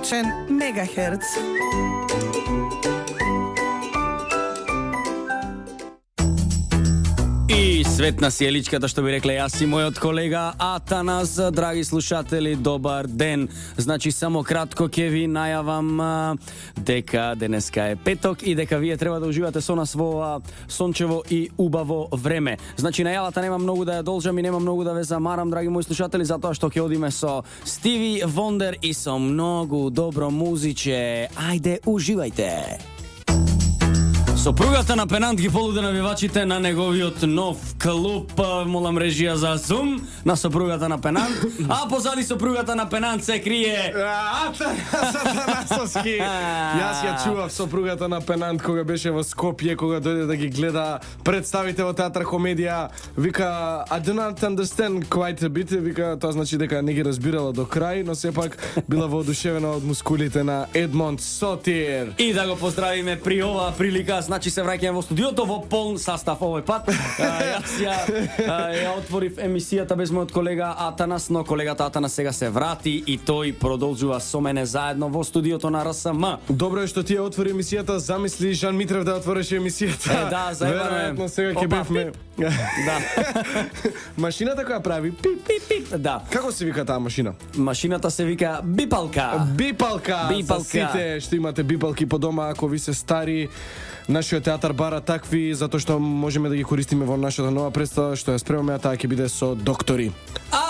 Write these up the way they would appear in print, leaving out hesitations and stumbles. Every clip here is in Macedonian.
различен мегахерц. И свет на сиеличката, што би рекле јас и мојот колега Атанас. Драги слушатели, добар ден. Значи, само кратко ќе ви најавам дека денеска е петок и дека вие треба да уживате со нас во ова сончево и убаво време. Значи, најавата нема многу да ја должам и нема многу да ве замарам, драги мои слушатели, затоа што ќе одиме со Стиви Вондер и со многу добро музиче. Ајде, уживајте! Сопругата на Пенант ги полуде навивачите на неговиот нов клуб. Молам режија за зум на сопругата на Пенант. А позади сопругата на Пенант се крие Атанасовски. Јас ја чував сопругата на Пенант кога беше во Скопје, кога дојде да ги гледа представите во театар комедија. Вика, I do not understand quite a bit. Вика, тоа значи дека не ги разбирала до крај, но сепак била воодушевена од мускулите на Едмонд Сотир. И да го поздравиме при оваа прилика. Значи се враќаме во студиото во полн состав овој пат. Јас ја отворив емисијата без мојот колега Атанас, но колегата Атанас сега се врати и тој продолжува со мене заедно во студиото на РСМ. Добро е што ти ја отвори емисијата, замисли Жан Митрев да отвореше емисијата. Да, заебано е. Веројатно сега ќе бевме. Да. Машината која прави пип пип пип. Да. Како се вика таа машина? Машината се вика бипалка. Бипалка. Бипалка. За сите што имате бипалки по дома, ако ви се стари, нашиот театар бара такви, затоа што можеме да ги користиме во нашата нова представа што ја спремаме, а таа ќе биде со доктори.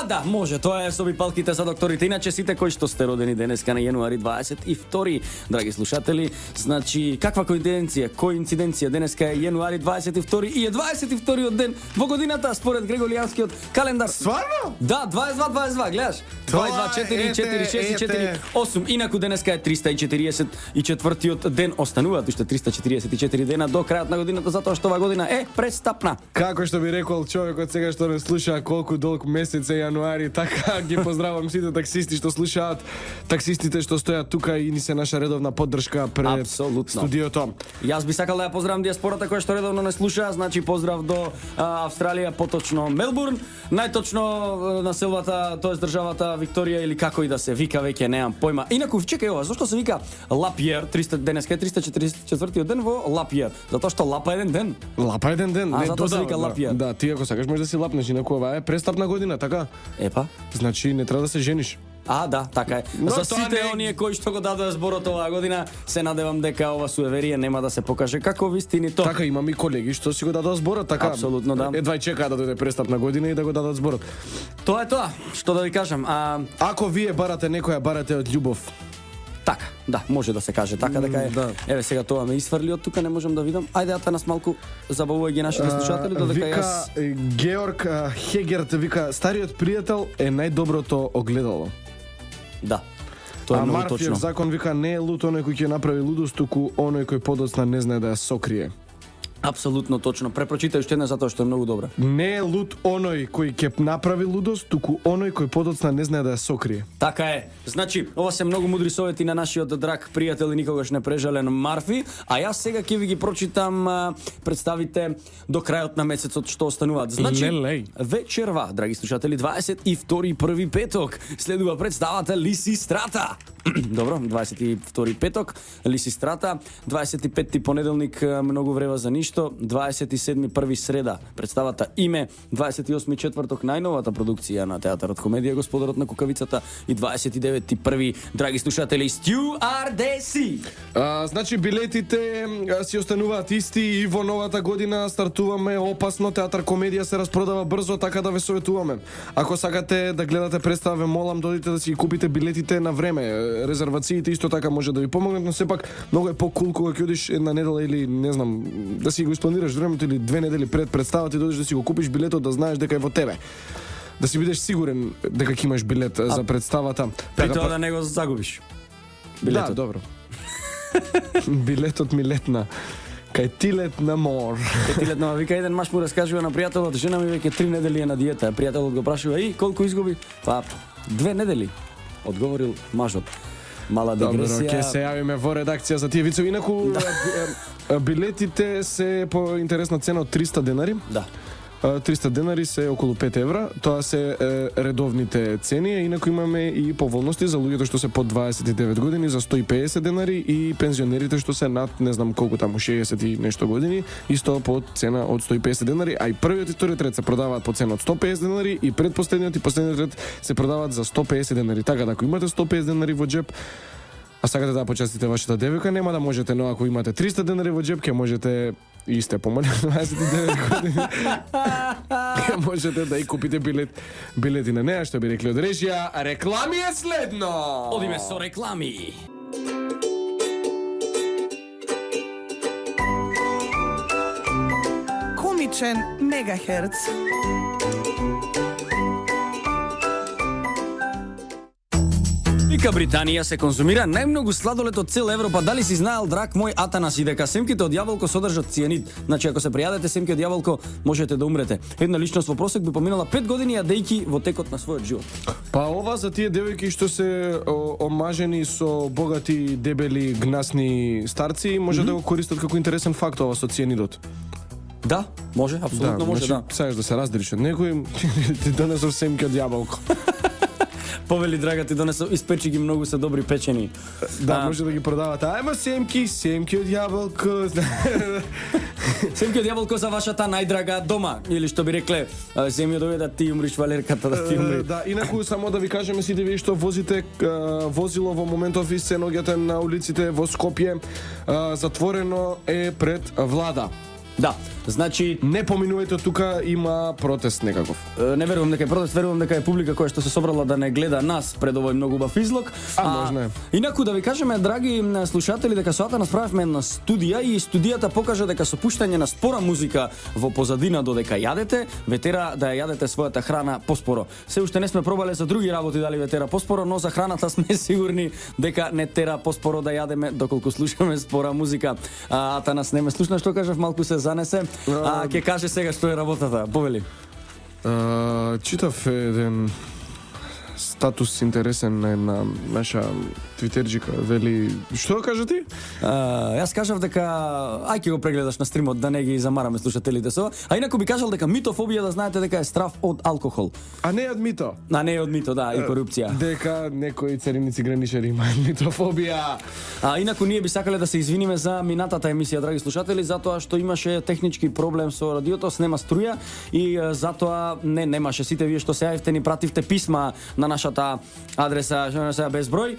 Да, може, тоа е со бипалките за докторите. Иначе сите кои што сте родени денеска на јануари 22, драги слушатели, значи каква коинциденција, денеска е јануари 22 и е 22-иот ден во годината според Грегоријанскиот календар. Стварно? Да, 22, гледаш? 22, 4, 4, 6, 4, 8. Инаку денеска е 344-иот ден, остануваат уште 344 дена до крајот на годината, затоа што оваа година е престапна. Како што би рекол човекот сега што не слуша колку долг месец е јануари, така ги поздравам сите таксисти што слушаат, таксистите што стојат тука и ни се наша редовна поддршка пред студиото. Јас би сакал да ја поздравам диаспората која што редовно не слуша, значи поздрав до Австралија, поточно Мелбурн, најточно населбата, тоест државата Викторија или како и да се вика, веќе немам појма. Инаку чекај ова, зошто се вика Лапјер, денеска е 344 ден во Лапјер? Затоа што лапа еден ден. Лапа еден ден, не затоа се вика Лапјер. Да, ти ако сакаш можеш да си лапнеш, инаку ова е престапна година, така? Епа. Значи не треба да се жениш. Да, така е. Но за сите оние кои што го дадоа зборот оваа година, се надевам дека ова суеверие нема да се покаже како вистинито. Така, имам и колеги што си го дадоа зборот, така. Апсолутно, да. Едва чекаат да дојде престапна година и да го дадат зборот. Тоа е тоа, што да ви кажам. Ако вие барате некоја, барате од љубов. Така, да, може да се каже така, дека е. Да. Еве сега тоа ме исфрли од тука, не можам да видам. Ајде, Атанас, малку забавувај ги нашите слушатели, додека јас... Георг Хегерт вика, стариот пријател е најдоброто огледало. Да. Тоа е многу Марфиев точно. закон вика, не е лут оној кој ќе направи лудост, туку оној кој подоцна не знае да ја сокрие. Апсолутно точно. Препрочитај уште една затоа што е многу добра. Не е лут оној кој ќе направи лудост, туку оној кој подоцна не знае да ја сокрие. Така е. Значи, ова се многу мудри совети на нашиот драг пријател и никогаш не прежален Марфи, а јас сега ќе ви ги прочитам представите до крајот на месецот што остануваат. Значи, вечерва, драги слушатели, 22 петок, следува представата Лисистрата. Добро, 22 петок, Лисистрата, 25 понеделник, многу врева за ништо, 27 први среда, представата Име, 28 четврток, најновата продукција на театарот комедија Господарот на кукавицата и 29 први, драги слушатели, Стюардеси. Значи билетите си остануваат исти и во новата година стартуваме опасно, театар комедија се распродава брзо, така да ве советуваме. Ако сакате да гледате представа, ве молам додите да си ги купите билетите на време. Резервациите исто така може да ви помогнат, но сепак многу е покул кога ќе одиш една недела или не знам, да си го испланираш времето или 2 недели пред представата и додиш да си го купиш билетот, да знаеш дека е во тебе. Да си бидеш сигурен дека ќе имаш билет за представата. При тоа да не го загубиш. Билетот. Да, добро. Билетот ми летна. Кај ти летна мор. Кај ти летна, вика еден маж му раскажува на пријателот, жена ми веќе 3 недели е на диета. Пријателот го прашува: "И колку изгуби?" "Па 2 недели." Одговорил мажот. Мала дегресија. Добро, ќе се јавиме во редакција за тие вицови. Инаку билетите се по интересна цена од 300 денари. Да. 300 денари се околу 5 евра. Тоа се редовните цени, а инаку имаме и поволности за луѓето што се под 29 години за 150 денари и пензионерите што се над не знам колку таму 60 и нешто години, исто по цена од 150 денари, а и првиот и вториот ред се продаваат по цена од 150 денари и предпоследниот и последниот ред се продаваат за 150 денари. Така да ако имате 150 денари во џеп, а сакате да почастите вашата девојка, нема да можете, но ако имате 300 денари во џеп, ќе можете и сте помале од 29 години. Ќе можете да и купите билети на неа, што би рекли од режија. Реклами е следно. Одиме со реклами. Комичен мегахерц. Вика Британија се конзумира најмногу сладолед од цела Европа. Дали си знаел, драг мој Атанаси, дека семките од јаболко содржат цианид? Значи, ако се пријадете семки од јаболко, можете да умрете. Една личност во просек би поминала 5 години јадејки во текот на својот живот. Па ова за тие девојки што се омажени со богати, дебели, гнасни старци, може да го користат како интересен факт ова со цианидот. Да, може, апсолутно може, да. Сакаш да се раздриш од некој, ти донесов семки од јаболко. Повели, драга, ти донесо, испечи ги, многу се добри печени. Да, може да ги продавате. Ајма семки од јаболко. Семки од јаболко за вашата најдрага дома. Или што би рекле, земјо доведе да ти умриш, Валерката да ти умри. Да, инаку само да ви кажеме сите вие што возите возило во моментов и се наоѓате на улиците во Скопје, затворено е пред влада. Да, значи не поминувајте, тука има протест некаков. Не верувам дека е протест, верувам дека е публика која што се собрала да не гледа нас пред овој многу убав излог. Можно е. Инаку да ви кажеме, драги слушатели, дека со Атанас направивме една студија и студијата покажа дека со пуштање на спора музика во позадина додека јадете, ве тера да ја јадете својата храна поспоро. Се уште не сме пробале за други работи дали ве тера поспоро, но за храната сме сигурни дека не тера поспоро да јадеме доколку слушаме спора музика. Атанас не ме слушна што кажав, малку се занесе. Ќе каже сега што е работата. Повели. Читав еден статус интересен на една наша твитерџика, вели, што кажа ти? Јас кажав дека ај ќе го прегледаш на стримот да не ги замараме слушателите со. А инаку би кажал дека митофобија, да знаете дека е страв од алкохол. А не од мито. А не од мито, да, и корупција. Дека некои цариници граничари имаат митофобија. Инаку ние би сакале да се извиниме за минатата емисија, драги слушатели, затоа што имаше технички проблем со радиото, снема струја и затоа немаше. Сите вие што се јавивте ни пративте писма на нашата адреса, што без број.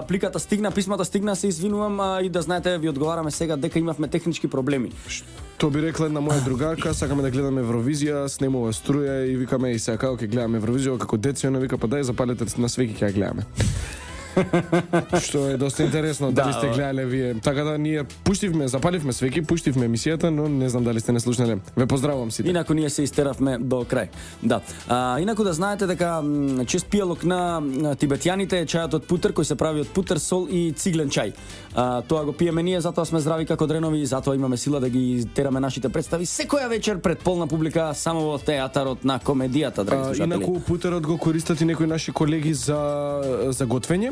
Пликата стигна, писмата стигна, се извинувам и да знаете, ви одговараме сега дека имавме технички проблеми. Што би рекла една моја другарка, сакаме да гледаме Евровизија, снемува струја и викаме и сега како ќе гледаме Евровизија, како деца, она вика па дај запалете на свеки ќе ја гледаме. Што е доста интересно, дали сте гледале вие. Така да ние запаливме свеки, пуштивме емисијата, но не знам дали сте не слушнале. Ве поздравувам сите. Инаку ние се истеравме до крај. Да. Инаку да знаете дека чест пијалок на тибетјаните е чајот од путер, кој се прави од путер, сол и циглен чај. Тоа го пиеме ние, затоа сме здрави како дренови и затоа имаме сила да ги тераме нашите представи секоја вечер пред полна публика само во театарот на комедијата, драги слушатели. Инаку путерот го користат и некои наши колеги за готвење.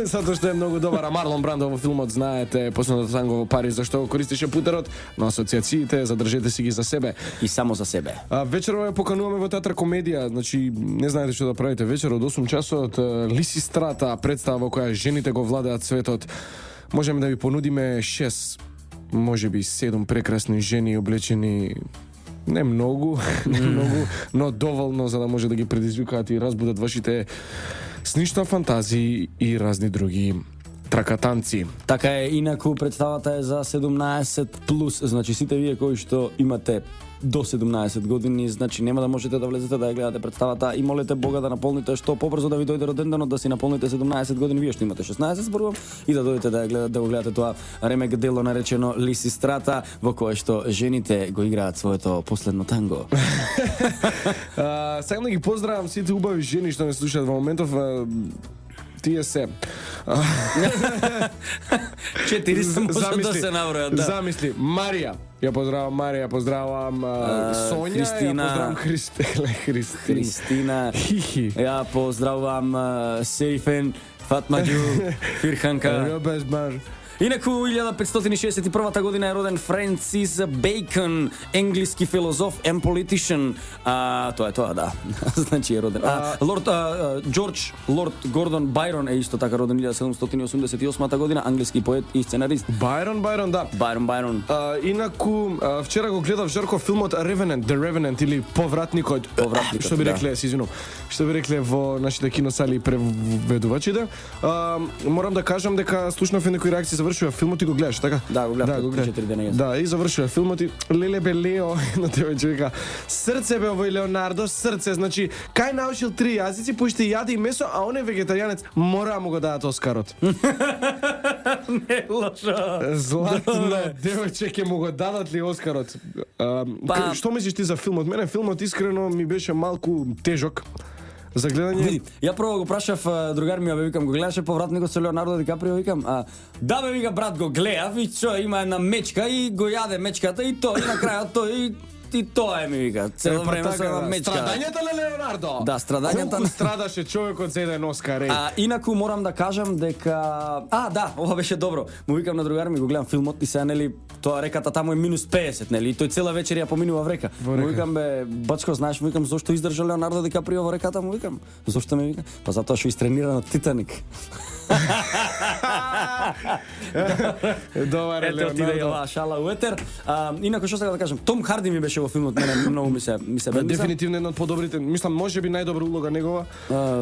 Затоа што е многу добар. Марлон Брандо во филмот, знаете, последното танго во Париз, зашто го користише путерот, но асоциациите задржете си ги за себе. И само за себе. Вечерова ја покануваме во театар комедија, значи не знаете што да правите вечер од 8 часот. Лисистрата, представа во која жените го владеат светот. Можеме да ви понудиме 6, можеби 7 прекрасни жени облечени не многу, но доволно за да може да ги предизвикаат и разбудат вашите снишна фантазии и разни други тракатанци. Така е, инаку представата е за 17+, значи сите вие кои што имате до 17 години, значи нема да можете да влезете да ја гледате представата и молете Бога да наполните што побрзо да ви дојде роденденот, да си наполните 17 години, вие што имате 16 зборувам, и да дојдете да го гледате тоа ремек дело наречено Лисистрата, во кое што жените го играат своето последно танго. Сакам да ги поздравам сите убави жени што ме слушаат во моментов. Тие се. 4 се може да се набројат, да. Замисли, Марија. Ја поздравам Марија, поздравам Сонја, Христина, ја поздравам Христина. Ја поздравам Сейфен, Фатмаѓу, Фирханка. Инаку 1561 година е роден Френсис Бейкон, енглиски филозоф and politician. Тоа е тоа, да. Значи е роден. Джордж Лорд Гордон Байрон е исто така роден 1788 година, англиски поет и сценарист. Байрон, да. Байрон. Инаку вчера го гледав Жарко филмот Revenant, The Revenant или Повратникот. Што би рекле, се извинувам. Што би рекле во нашите киносали преведувачите. Морам да кажам дека слушнав некои реакции, завршува филмот и го гледаш, така? Да, го гледав пред 4 дена. Да, и завршува филмот и леле бе Лео, на тебе човека. Срце бе овој Леонардо, срце, значи кај научил 3 јазици, пошто јаде и месо, а он е вегетаријанец, мора му го дадат Оскарот. Не лошо. Златно, девојче ќе му го дадат ли Оскарот? Што мислиш ти за филмот? Мене филмот искрено ми беше малку тежок за гледање. Види, ја прво го прашав другар ми, бе викам, го гледаше Повратникот со Леонардо Ди Каприо, викам, да бе вика брат, го гледав и што има една мечка и го јаде мечката и тоа и на крајот тој и тоа е ми вика, цело време со една мечка. Страдањата на Леонардо. Да, страдањата. Колку страдаше човекот за еден Оскар, инаку морам да кажам дека да, ова беше добро. Му викам на другар ми, го гледам филмот и сега нели тоа реката таму е минус 50, нели? И тој цела вечер ја поминува во река. Му викам бе, бачко, знаеш, му викам зошто издржа Леонардо Ди Каприо во реката, му викам. Зошто ме вика? Па затоа што истренира на Титаник. Добар Ете отиде ова шала у етер. Инаку што сега да кажам, Том Харди ми беше во филмот, мене многу ми се бе. Дефинитивно една од подобрите, мислам можеби најдобра улога негова.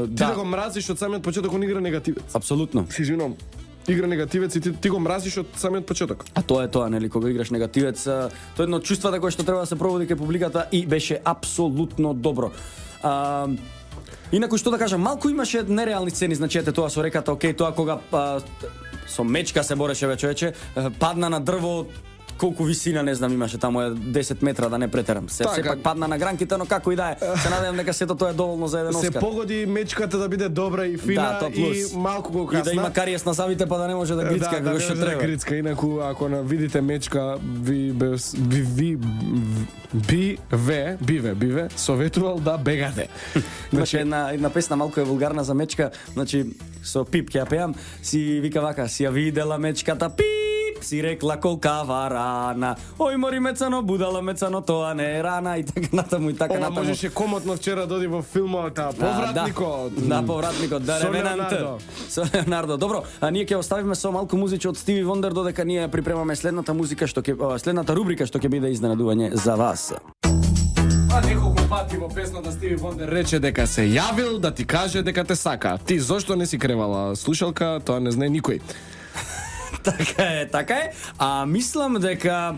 Ти да го мразиш од самиот почеток, он игра негативец. Апсолутно. Си извинувам. Игра негативец и ти го мразиш од самиот почеток. А тоа е тоа, нели, кога играш негативец, тоа е едно од чувствата кои што треба да се проводи кај публиката и беше апсолутно добро. Инаку што да кажам, малку имаше нереални сцени, значи ете тоа со реката, окей, тоа кога со мечка се бореше ве човече, падна на дрво, колку висина, не знам, имаше таму 10 метра, да не претерам. Сепак падна на гранките, но како и да е. Се надевам дека сето тоа е доволно за еден Оскар. Се погоди мечката да биде добра и фина, да, и малку го касна. И да има кариес на савите, па да не може да грицка како што треба. Да, грицка. Инаку ако видите мечка, биве советувал да бегате. Значи една песна малку е вулгарна за мечка, значи со пип ќе ја пеам, си вика вака, си ја видела мечката пип, си рекла колкава рана. Ој мори мецано, будала мецано, тоа не е рана и така натаму и така натаму. Ова можеше комотно вчера доди во филмот Повратникот. Да, Повратникот, да, Ревенант. Со Леонардо. Добро, ние ќе оставиме со малку музиче од Стиви Вондер додека ние припремаме следната музика следната рубрика што ќе биде изненадување за вас. Неколку пати во песната Стиви Вондер рече дека се јавил да ти каже дека те сака. Ти зошто не си кревала слушалка, тоа не знае никој. Така е. Мислам дека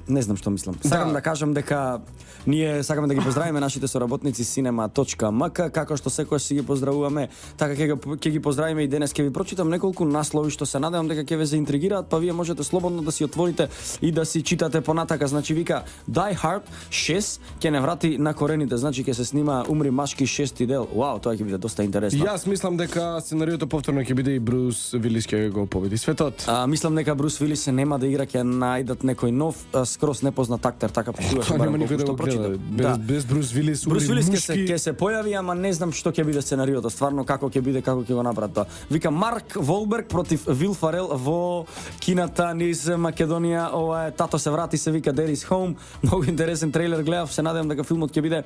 не знам што мислам. Сакам да кажам дека ние сакаме да ги поздравиме нашите соработници cinema.mk, како што секојаш си ги поздравуваме, така ќе ги поздравиме и денес. Ќе ви прочитам неколку наслови што се надевам дека ќе ве заинтригираат, па вие можете слободно да си отворите и да си читате понатака. Значи вика Die Hard 6 ќе не врати на корените, значи ќе се снима Умри машки 6 дел. Вау, тоа ќе биде доста интересно. Јас мислам дека сценариото повторно ќе биде и Брус Вилис ќе го победи светот. Мислам дека Брус Вилис нема да игра, ќе најдат некој нов скрос непознат актер, така пишуваше барем колку што прочитам. Без Брус Вилис. Брус Вилис ќе се појави, ама не знам што ќе биде сценариото, стварно како ќе биде, како ќе го направат тоа. Вика Марк Волберг против Вил Фарел во кината низ Македонија. Ова е Тато се врати, се вика Daddy's Home. Многу интересен трейлер гледав, се надевам дека филмот ќе биде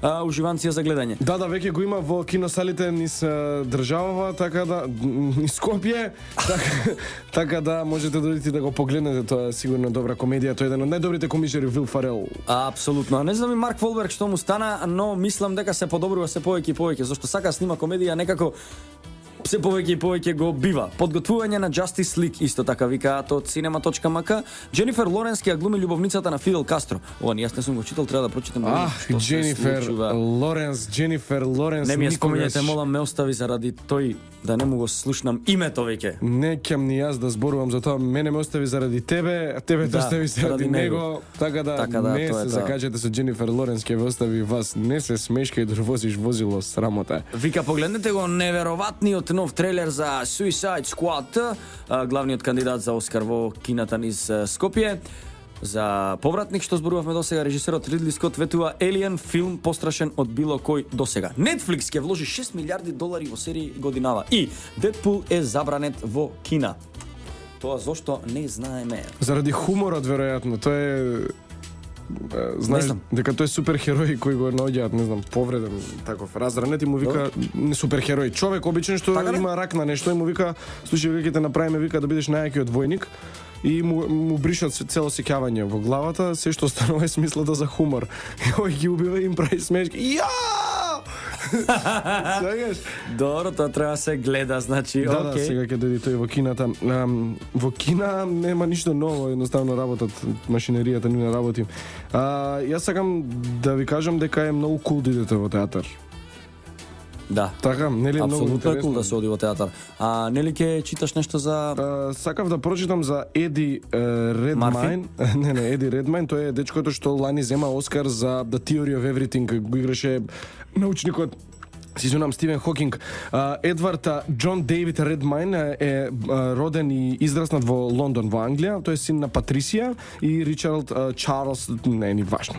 уживанција за гледање. Да, веќе го има во киносалите низ државава, така да низ Скопје, така да можете да одите да го погледнете, тоа е сигурно добра комедија, тоа е еден од најдобрите комичари Вил Фарел. Апсолутно. Не знам и Марк Волберг што му стана, но мислам дека се подобрува се повеќе и повеќе, зашто сака снима комедија, некако се повеќе и повеќе го бива. Подготвување на Justice League исто така викаат од cinema.mk. Дженифер Лоренс ќе глуми љубовницата на Фидел Кастро. Ова јас не сум го читал, треба да прочитам. Дженифер Лоренс. Не ми ја спомнете, молам, ме остави заради тој да не му го слушнам името веќе. Не ќам ни јас да зборувам за тоа, мене ме остави заради тебе, тебе те остави заради него. Така да не се закачате со Дженифер Лоренс, ќе ве остави вас. Не се смешкај да возиш возило, срамота. Вика, погледнете го неверојатниот нов трейлер за Suicide Squad, главниот кандидат за Оскар во кината низ Скопје. За повратник што зборувавме досега, режисерот Ридли Скот ветува Alien филм пострашен од било кој досега. Netflix ќе вложи 6 милиарди долари во серии годинава и Deadpool е забранет во кина. Тоа зошто не знаеме. Заради хуморот веројатно, тоа е знаеш дека тој суперхерој кој го наоѓаат, не знам, повреден, таков разранет и му вика не суперхерој, човек обичен што така има рак на нешто и му вика, слушај, веќе те направиме, вика да бидеш најакиот војник. И му бришат цело сеќавање во главата, се што останува е смислата за хумор. И овој ги убива и им прави смешки. Ја! Сегаш? Добро, тоа треба да се гледа, значи, Да, окей. сега ќе дојде тој во кината. Во кина нема ништо ново, едноставно работат, машинеријата ни не работи. Јас сакам да ви кажам дека е многу кул да идете во театар. Да. Така, нели е многу Апсолутно е кул интересно. да се оди во театар. А нели ќе читаш нешто за Сакав да прочитам за Еди Редмайн. Не, Еди Редмайн, тој е дечкото што лани зема Оскар за The Theory of Everything, го играше научникот си извинам, Стивен Хокинг. Едвард Џон Дейвид Редмайн е роден и израснат во Лондон, во Англија. Тој е син на Патрисија и Ричард Чарлс, не е ни важно.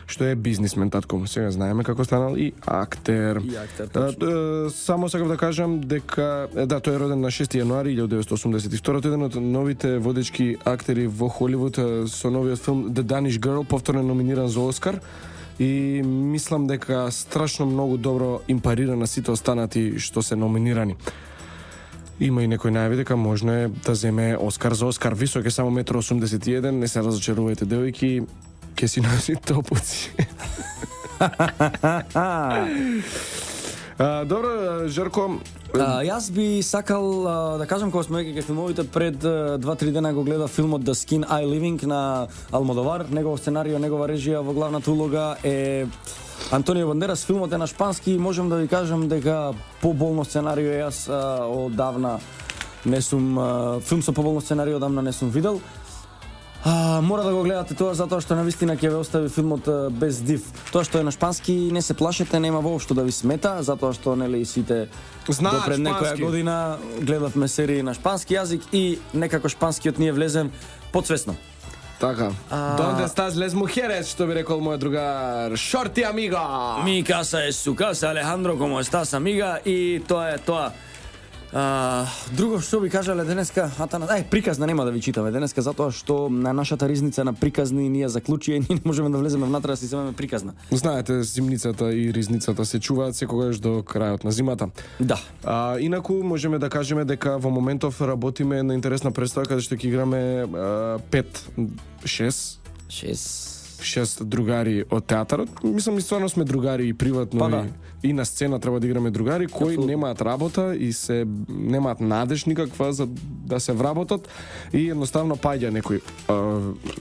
Што е бизнисмен татко му, сега знаеме како станал и актер. И актер, точно. Само сакав да кажам дека да, тој е роден на 6 јануари 1982, еден од новите водечки актери во Холивуд со новиот филм The Danish Girl, повторно номиниран за Оскар. И мислам дека страшно многу добро импарира на сите останати што се номинирани. Има и некој најави дека можно е да земе Оскар за Оскар. Висок е само 1,81 м, не се разочарувајте девојки, ќе си носи топуци. Добро, Жарко. Јас би сакал да кажам кога сме веќе филмовите, пред 2-3 дена го гледа филмот The Skin I Living на Алмодовар, негов сценарио, негова режија, во главната улога е Антонио Бандерас. Филмот е на шпански и можам да ви кажам дека поболно сценарио јас одавна не сум филм со поболно сценарио одавна не сум видел. Мора да го гледате тоа затоа што навистина ќе ве остави филмот без див. Тоа што е на шпански не се плашете, нема воопшто да ви смета, затоа што нели сите Знаат допред некоја шпански. година гледавме серии на шпански јазик и некако шпанскиот ни е влезен подсвесно. Така. Donde estás les mujeres, што би рекол мојот другар Шорти амиго. Mi casa es su casa, Alejandro, como estás, amiga? И тоа е тоа. Друго што би кажале денеска, приказна нема да ви читаме денеска затоа што на нашата ризница на приказни ние заклучија и ние не можеме да влеземе внатре да си земеме приказна. Знаете, зимницата и ризницата се чуваат секогаш до крајот на зимата. Да. Инаку можеме да кажеме дека во моментов работиме на интересна представа каде што ќе играме 6 другари од театарот. Мислам, и стварно сме другари и приватно Па да. и на сцена треба да играме другари кои Апсолутно. немаат работа и се немаат надеж никаква за да се вработат и едноставно паѓа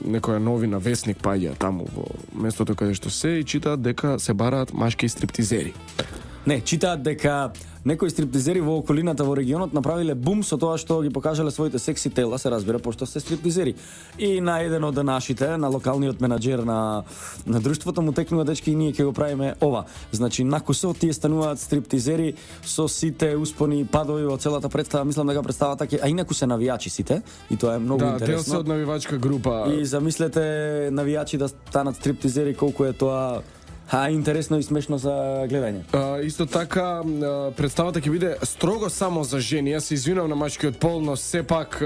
некоја новина, весник паѓа таму во местото каде што се и читаат дека се бараат машки стриптизери. Не, читаат дека некои стриптизери во околината во регионот направиле бум со тоа што ги покажале своите секси тела, се разбира, пошто се стриптизери. И на еден од нашите, на локалниот менаџер на друштвото му текнува дечки и ние ќе го правиме ова. Значи накусо тие стануваат стриптизери со сите успони и падови во целата представа, мислам дека представата ќе, а инаку се навијачи сите и тоа е многу Да, дел се интересно. од навивачка група. И замислете навијачи да станат стриптизери колку е тоа интересно и смешно за гледање. Исто така, представата ќе биде строго само за жени. Јас се извинувам на мачкиот пол, но сепак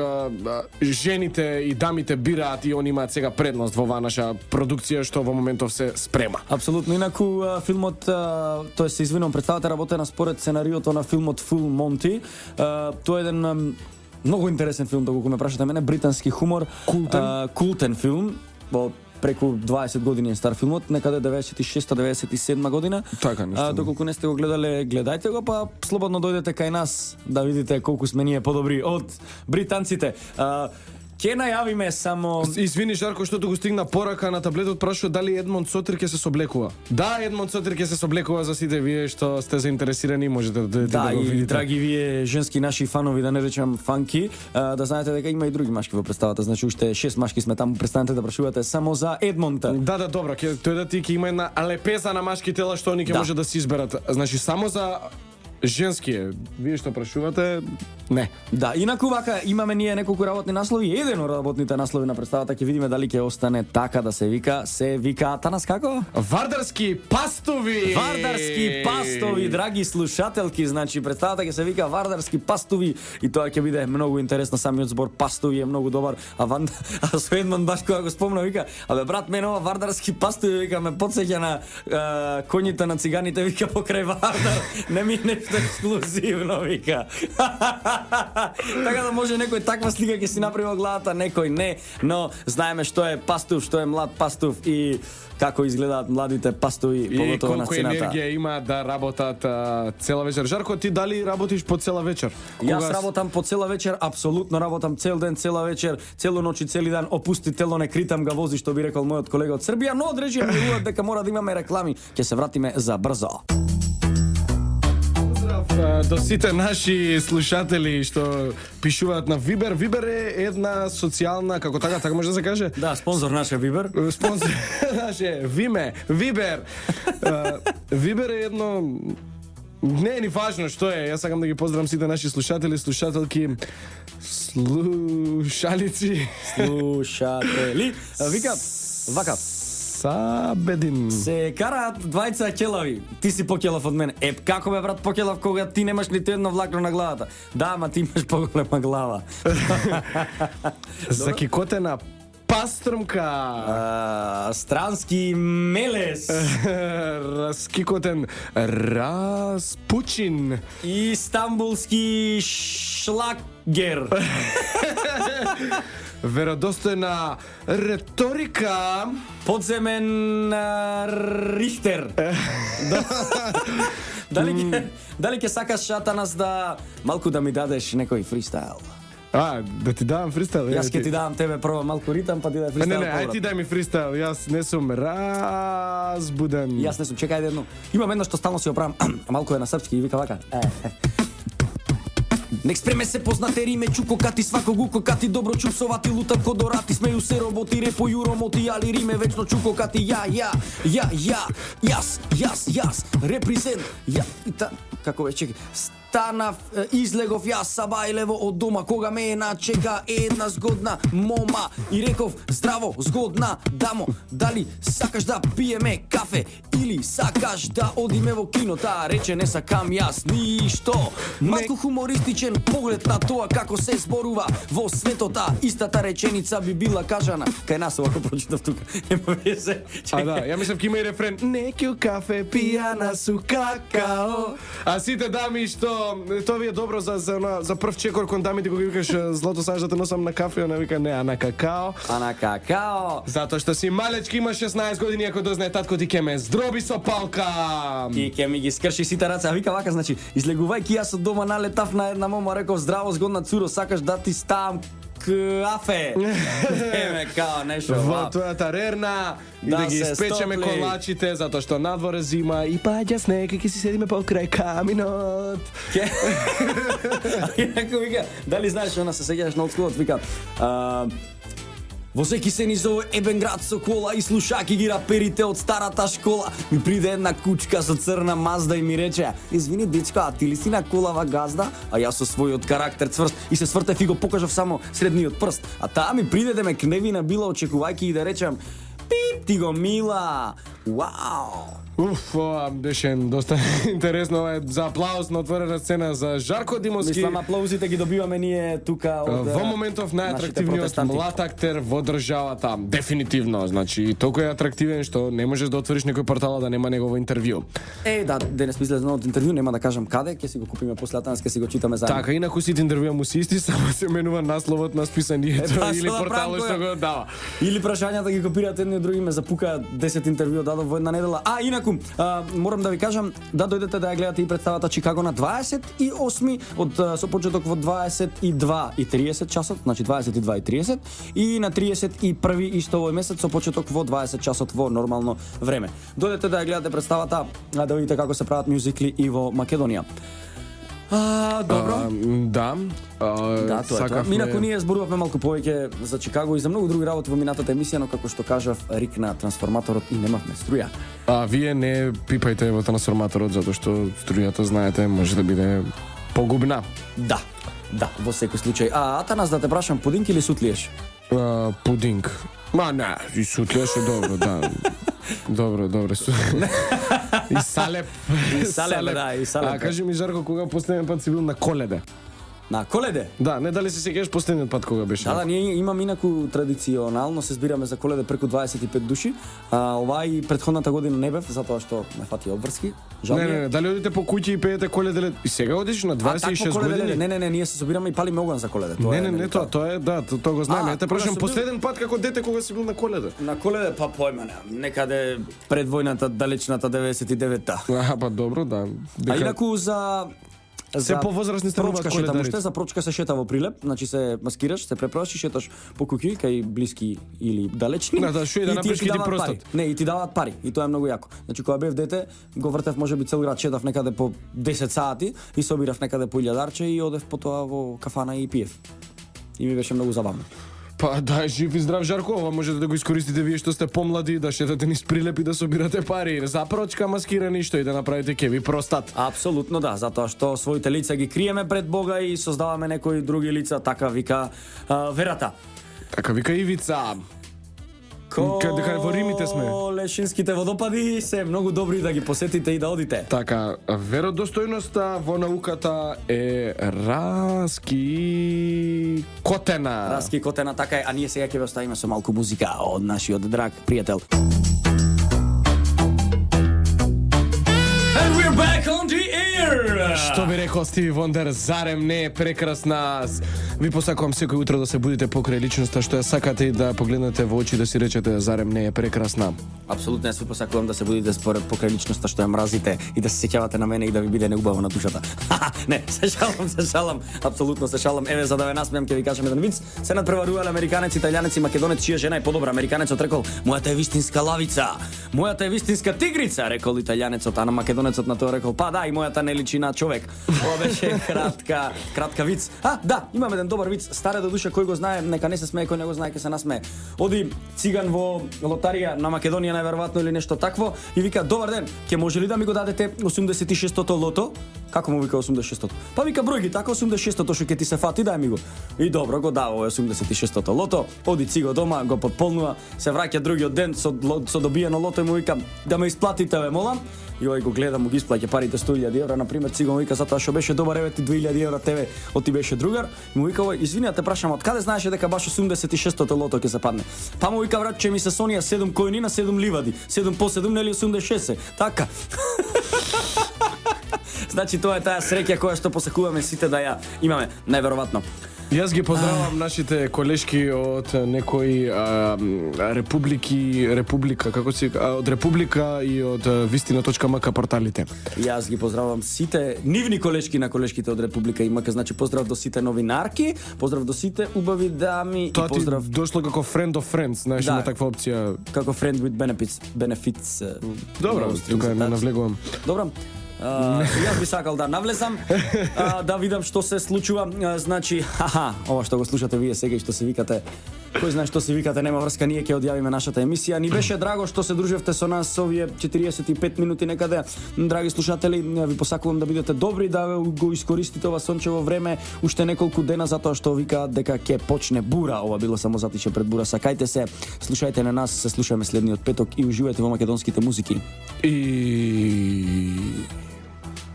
жените и дамите бираат и они имаат сега предност во оваа наша продукција што во моментов се спрема. Апсолутно. Инаку филмот, тоа се извинувам, представата работена според сценариото на филмот Full Monty. Тоа е еден многу интересен филм, доколку ме прашате мене, британски хумор, култен филм, во преку 20 години е стар филмот, некаде 96-97 година. Така, нешто. Доколку не сте го гледале, гледајте го, па слободно дојдете кај нас да видите колку сме ние подобри од британците. Ќе најавиме само... Извини, Жарко, што го стигна порака на таблетот, прашува дали Едмонд Сотир ќе се соблекува. Да, Едмонд Сотир ќе се соблекува, за сите вие што сте заинтересирани, можете да дојдете да го и видите. драги вие женски наши фанови, да не речам фанки, да знаете дека има и други машки во представата, значи уште 6 машки сме таму, престанете да прашувате само за Едмонта. Да, добро, ќе тој да ти ќе има една лепеза на машки тела што они ќе Да. може да си изберат. Значи само за женски е. Вие што прашувате? Не. Да, инаку вака имаме ние неколку работни наслови. Еден од работните наслови на представата ќе видиме дали ќе остане така да се вика Танас како? Вардарски пастови. Вардарски пастови, драги слушателки, значи представата ќе се вика Вардарски пастови и тоа ќе биде многу интересно. Самиот збор пастови е многу добар, а со Едмон баш кога го спомна вика, абе брат, мене ова Вардарски пастови вика ме потсеќа на коњите на циганите вика покрај Вардар. Не ми нешто ексклузивно вика. Така да може некој таква слика ќе си направи во главата, некој не, но знаеме што е пастув, што е млад пастув и како изгледаат младите пастови поготово на сцената. И колку енергија има да работат цела вечер. Жарко, ти дали работиш по цела вечер? Јас работам по цела вечер, апсолутно работам цел ден, цела вечер, целу ноќ и цели дан. Опусти тело, не критам га вози, што би рекол мојот колега од Србија, но одрежи ми дека мора да имаме реклами. Ќе се вратиме за брзо. До сите наши слушатели што пишуваат на Вибер. Вибер е една социјална, како така може да се каже? Да, спонзор наше Вибер. Спонзор наше Виме, Вибер. Вибер е едно не е ни важно што е. Јас сакам да ги поздравам сите наши слушатели, слушателки, слушалици. Слушатели. Вика, вака. Сабедин. Се караат двајца ќелави. Ти си покелав од мене. Како бе брат покелав кога ти немаш ниту едно влакно на главата? Да, ама ти имаш поголема глава. Закикотена пастрмка. Странски мелес. Раскикотен Распучин. Истамбулски шлагер. Веродостојна реторика. Подземен Рихтер. Дали ќе сакаш Танас да малку да ми дадеш некој фристайл? Да ти давам фристайл? Јас ќе ти давам тебе прво малку ритам, па ти дај фристайл. Не, ај ти дај ми фристайл, јас не сум разбуден. Јас не сум, чекај едно. Имам едно што стално си оправам, малку е на српски и вика вака. Нек спреме се познате риме, чуко кати свако гуко кати добро чупсовати лута кодорати смеју се роботи репо юромоти али риме вечно чуко кати јас репрезент како ве чекај станав, излегов јас сабајлево од дома кога ме начека една згодна мома и реков здраво згодна дамо, дали сакаш да пиеме кафе или сакаш да одиме во кино? Таа рече не сакам јас ништо. Малку хумористичен поглед на тоа како се зборува во светота. Истата реченица би била кажана кај нас, ако прочитав тука. Нема везе. Да, ја мислам ке има и рефрен. Некју кафе пијана су какао. А сите дами што тоа ви е добро за прв чекор кон дамите кога викаш злато сакаш да те носам на кафе, она вика не, а на какао. А на какао. Затоа што си малечки, има 16 години, ако дознае татко ти ке ме здроби со палка. И ке ми ги скрши сите раце. А вика вака, значи, излегувајќи јас од дома налетав на една мома, реков здраво згодна цуро, сакаш да ти ставам кафе. Еме као нешто. Во твојата рерна и да ги испечеме колачите затоа што надвор зима и паѓа снег и ќе си седиме покрај каминот. Инаку вика, дали знаеш она се сеќаваш на олдскулот, вика во секи се низ овој ебен град со кола и слушаки ги раперите од старата школа. Ми приде една кучка со црна Мазда и ми рече: "Извини дечко, а ти ли си на колава газда?" А јас со својот карактер цврст и се свртев и го покажав само средниот прст. А таа ми приде да ме кневина била очекувајќи и да речам: "Пип, ти го мила." Вау! Ова беше доста интересно, ова е за аплауз на отворена сцена за Жарко Димовски. Мислам, аплаузите ги добиваме ние тука од во моментов најатрактивниот млад актер во државата. Дефинитивно, значи толку е атрактивен што не можеш да отвориш некој портал да нема негово интервју. Да, денес ми излезе новото интервју, нема да кажам каде, ќе си го купиме после Танас, ќе си го читаме заедно. Така, инаку сите интервјуа му се исти, само се менува насловот на списанието или порталот што го дава. Или прашањата ги копираат едни од други, ме запука 10 интервју дадов во една недела. Инаку, морам да ви кажам да дојдете да ја гледате и представата Чикаго на 28 со почеток во 22:30 часот, значи 22:30 и на 31 исто овој месец со почеток во 20 часот во нормално време. Дојдете да ја гледате представата, да видите како се прават мюзикли и во Македонија. Добро. Да. Да, тоа е тоа. Минако ние зборувавме малку повеќе за Чикаго и за многу други работи во минатата емисија, но како што кажав, рикна трансформаторот и немавме струја. Вие не пипајте во трансформаторот, затоа што струјата, знаете, може да биде погубна. Да, во секој случај. Атанас, да те прашам, пудинг или сутлиеш? Пудинг. Не, и сутлиеш е добро, да. Добро. И салеп. И салеп, да, и салеп. Кажи ми, Жарко, кога последен пат си бил на Коледе? На Коледе? Да, не дали се сеќаваш последниот пат кога беше? Да, ние имаме инаку традиционално се збираме за Коледе преку 25 души. Ова и претходната година не бев, затоа што ме фати обврски. Не, дали одите по куќи и пеете Коледе? И сега одиш на 26 години? Не, ние се собираме и палиме оган за Коледе. Не, тоа е, да, тоа го знаеме. Те прашам последен пат како дете кога си бил на Коледе? На Коледе па појма немам. Некаде пред војната, далечната 99-та. Па добро, да. Инаку за се повозрасни стануваат коледарите. За прочка се шета во Прилеп, значи се маскираш, се преправаш и шеташ по куќи кај блиски или далечни. Да, што да направиш ти простат. Не, и ти даваат пари, и тоа е многу јако. Значи кога бев дете, го вртев можеби цел град, шетав некаде по 10 сати и собирав некаде по 1000 и одев потоа во кафана и пиев. И ми беше многу забавно. Па да, жив и здрав Жарко, ова можете да го искористите вие што сте помлади, да шетате низ Прилеп и да собирате пари. За прочка маскирани што и да направите ке ви простат. Апсолутно да, затоа што своите лица ги криеме пред Бога и создаваме некои други лица, така вика верата. Така вика Ивица. Каде во Римите сме. Лешинските водопади се многу добри да ги посетите и да одите. Така, веродостојноста во науката е раскикотена. Раскикотена, така е, а ние сега ќе ве оставиме со малку музика од нашиот драг пријател. And we're back on the air! Што би рекол Стиви Вондер, зарем не е прекрасна? Ви посакувам секој утро да се будите покрај личноста што ја сакате и да погледнете во очи да си речете зарем не е прекрасна. Апсолутно јас ви посакувам да се будите покрај личноста што ја мразите и да се сеќавате на мене и да ви биде неубаво на душата. Не, се шалам, апсолутно се шалам. Еве за да ве насмеам ќе ви кажам еден виц. Се надпреварувале американец, италијанец и македонец, чија жена е подобра. Американецот рекол: "Мојата е вистинска лавица, мојата е вистинска тигрица", рекол италијанецот, а на македонецот на тоа рекол: "Па да, и мојата не личи на човек." Ова беше кратка виц. Да, имам еден добар виц, старе до душа, кој го знае, нека не се смее, кој не го знае, ќе се насмее. Оди циган во лотарија на Македонија најверојатно или нешто такво и вика: "Добар ден, ќе може ли да ми го дадете 86-тото лото?" Како му вика 86-тото? Па вика: "Број ги така 86-тото што ќе ти се фати, дај ми го." И добро го дава 86-тото лото, оди циго дома, го подполнува, се враќа другиот ден со добиено лото и му вика: "Да ме исплатите, ве молам." И ој го гледа, му ги исплаќа парите 100.000 евра, на пример, цигон вика: "Затоа што беше добар, еве ти 2.000 евра тебе, од ти беше другар." И му вика: "Ој, извини, те прашам, од каде знаеше дека баш 86-тото лото ќе се падне?" Па му вика: "Брат, че ми се сонија 7 којни на 7 ливади. 7 по 7 нели 86." Така. Значи тоа е таа среќа која што посакуваме сите да ја имаме, најверојатно. Јас ги поздравам нашите колешки од некои република, како си, од Република и од Вистина.мк порталите. Јас ги поздравам сите нивни колешки на колешките од Република и МК, значи поздрав до сите новинарки, поздрав до сите убави дами тоа и поздрав. Тоа ти дошло како friend of friends, знаеш, има таква опција. Како friend with benefits. Добро, тука не навлегувам. Добро. Јас би сакал да навлезам, да видам што се случува. Значи, ова што го слушате вие сега и што се викате, кој знае што се викате, нема врска, ние ќе одјавиме нашата емисија. Ни беше драго што се дружевте со нас овие 45 минути некаде. Драги слушатели, ви посакувам да бидете добри, да го искористите ова сончево време, уште неколку дена, затоа што викаат дека ќе почне бура. Ова било само затише пред бура. Сакајте се, слушајте на нас, се слушаме следниот петок и уживајте во македонските музики.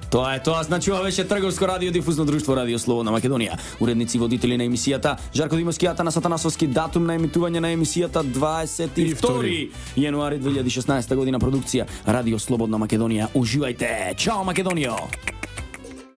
Тоа е тоа, значи ова беше Трговско радиодифузно друштво Радио Слободна Македонија. Уредници и водители на емисијата Жарко Димовски, Атанас Атанасовски, датум на емитување на емисијата 22 јануари 2016 година, продукција Радио Слободна Македонија. Уживајте. Чао Македонијо.